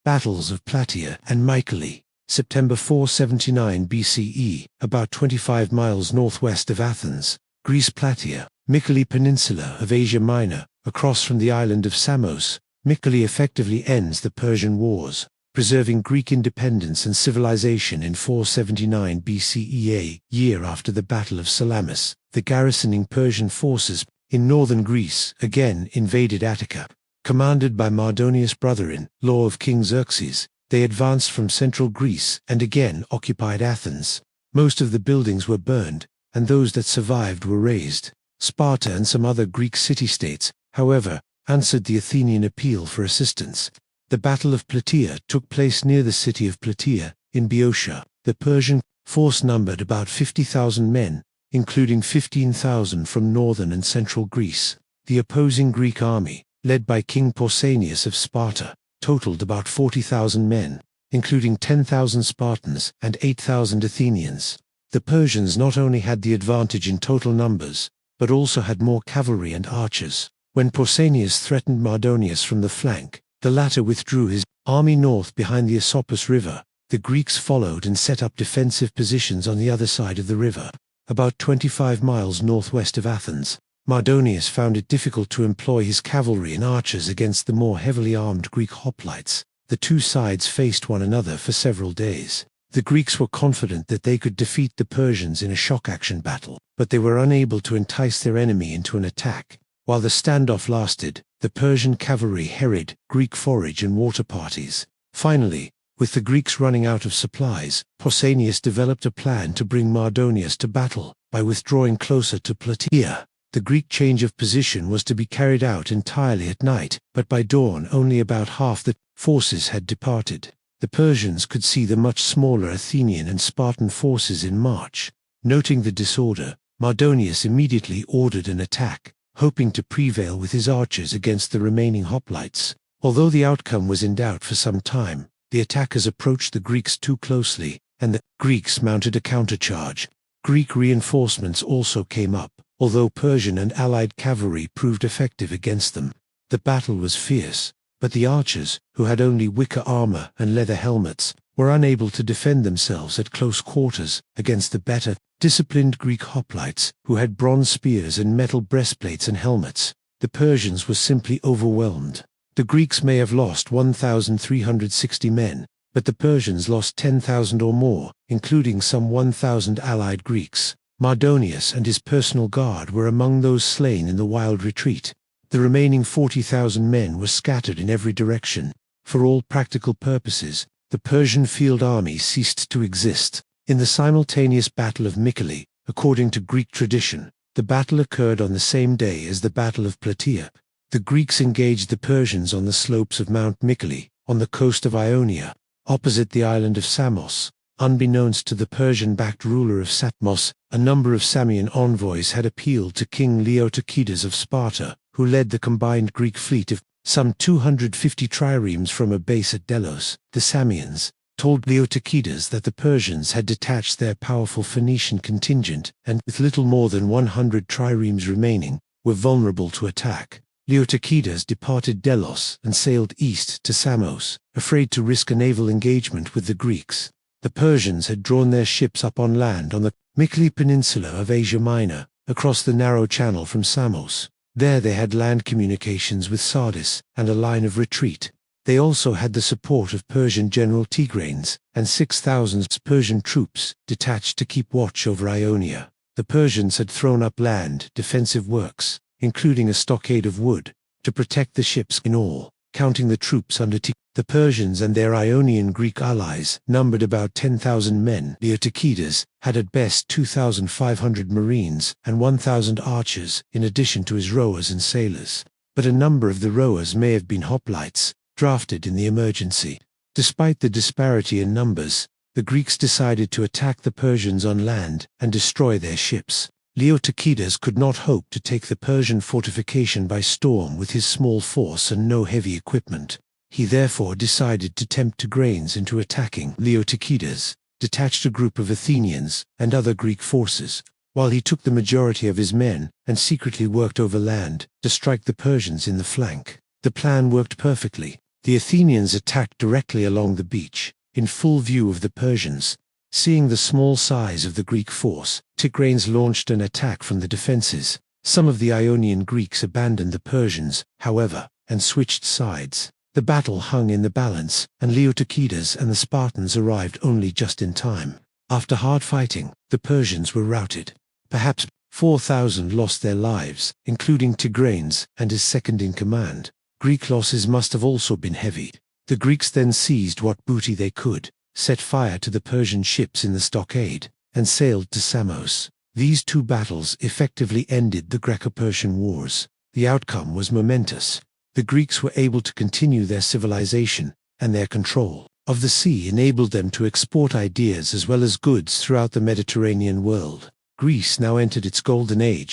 Battles of Plataea and Mycale, September 479 BCE, about 25 miles northwest of Athens, Greece. Plataea, Mycale Peninsula of Asia Minor, across from the island of Samos. Mycale effectively ends the Persian Wars, preserving Greek independence and civilization in 479 BCE, a year after the Battle of Salamis. The garrisoning Persian forces in northern Greece again invaded Attica. Commanded by Mardonius' brother-in-law of King Xerxes, they advanced from central Greece and again occupied Athens. Most of the buildings were burned, and those that survived were razed. Sparta and some other Greek city-states, however, answered the Athenian appeal for assistance. The Battle of Plataea took place near the city of Plataea, in Boeotia. The Persian force numbered about 50,000 men, including 15,000 from northern and central Greece. The opposing Greek army, led by King Pausanias of Sparta, totaled about 40,000 men, including 10,000 Spartans and 8,000 Athenians. The Persians not only had the advantage in total numbers, but also had more cavalry and archers. When Pausanias threatened Mardonius from the flank, the latter withdrew his army north behind the Asopus River. The Greeks followed and set up defensive positions on the other side of the river, about 25 miles northwest of Athens. Mardonius found it difficult to employ his cavalry and archers against the more heavily armed Greek hoplites. The two sides faced one another for several days. The Greeks were confident that they could defeat the Persians in a shock-action battle, but they were unable to entice their enemy into an attack. While the standoff lasted, the Persian cavalry harried Greek forage and water parties. Finally, with the Greeks running out of supplies, Pausanias developed a plan to bring Mardonius to battle by withdrawing closer to Plataea. The Greek change of position was to be carried out entirely at night, but by dawn only about half the forces had departed. The Persians could see the much smaller Athenian and Spartan forces in march. Noting the disorder, Mardonius immediately ordered an attack, hoping to prevail with his archers against the remaining hoplites. Although the outcome was in doubt for some time, the attackers approached the Greeks too closely, and the Greeks mounted a countercharge. Greek reinforcements also came up, although Persian and allied cavalry proved effective against them. The battle was fierce, but the archers, who had only wicker armor and leather helmets, were unable to defend themselves at close quarters against the better disciplined Greek hoplites, who had bronze spears and metal breastplates and helmets. The Persians were simply overwhelmed. The Greeks may have lost 1,360 men, but the Persians lost 10,000 or more, including some 1,000 allied Greeks. Mardonius and his personal guard were among those slain in the wild retreat. The remaining 40,000 men were scattered in every direction. For all practical purposes, the Persian field army ceased to exist. In the simultaneous Battle of Mycale, according to Greek tradition, the battle occurred on the same day as the Battle of Plataea. The Greeks engaged the Persians on the slopes of Mount Mycale, on the coast of Ionia, opposite the island of Samos. Unbeknownst to the Persian-backed ruler of Samos, a number of Samian envoys had appealed to King Leotychidas of Sparta, who led the combined Greek fleet of some 250 triremes from a base at Delos. The Samians told Leotychidas that the Persians had detached their powerful Phoenician contingent and, with little more than 100 triremes remaining, were vulnerable to attack. Leotychidas departed Delos and sailed east to Samos, afraid to risk a naval engagement with the Greeks. The Persians had drawn their ships up on land on the Mycale Peninsula of Asia Minor, across the narrow channel from Samos. There they had land communications with Sardis and a line of retreat. They also had the support of Persian General Tigranes and 6,000 Persian troops detached to keep watch over Ionia. The Persians had thrown up land defensive works, including a stockade of wood, to protect the ships. In all, counting the troops under the Persians and their Ionian Greek allies numbered about 10,000 men. Leotychidas had at best 2,500 marines and 1,000 archers, in addition to his rowers and sailors. But a number of the rowers may have been hoplites, drafted in the emergency. Despite the disparity in numbers, the Greeks decided to attack the Persians on land and destroy their ships. Leotychidas could not hope to take the Persian fortification by storm with his small force and no heavy equipment. He therefore decided to tempt Tigranes into attacking. Leotychidas detached a group of Athenians and other Greek forces, while he took the majority of his men and secretly worked overland to strike the Persians in the flank. The plan worked perfectly. The Athenians attacked directly along the beach, in full view of the Persians. Seeing the small size of the Greek force, Tigranes launched an attack from the defenses. Some of the Ionian Greeks abandoned the Persians, however, and switched sides. The battle hung in the balance, and Leotychidas and the Spartans arrived only just in time. After hard fighting, the Persians were routed. Perhaps 4,000 lost their lives, including Tigranes and his second-in-command. Greek losses must have also been heavy. The Greeks then seized what booty they could, set fire to the Persian ships in the stockade, and sailed to Samos. These two battles effectively ended the Greco-Persian Wars. The outcome was momentous. The Greeks were able to continue their civilization, and their control of the sea enabled them to export ideas as well as goods throughout the Mediterranean world. Greece now entered its golden age,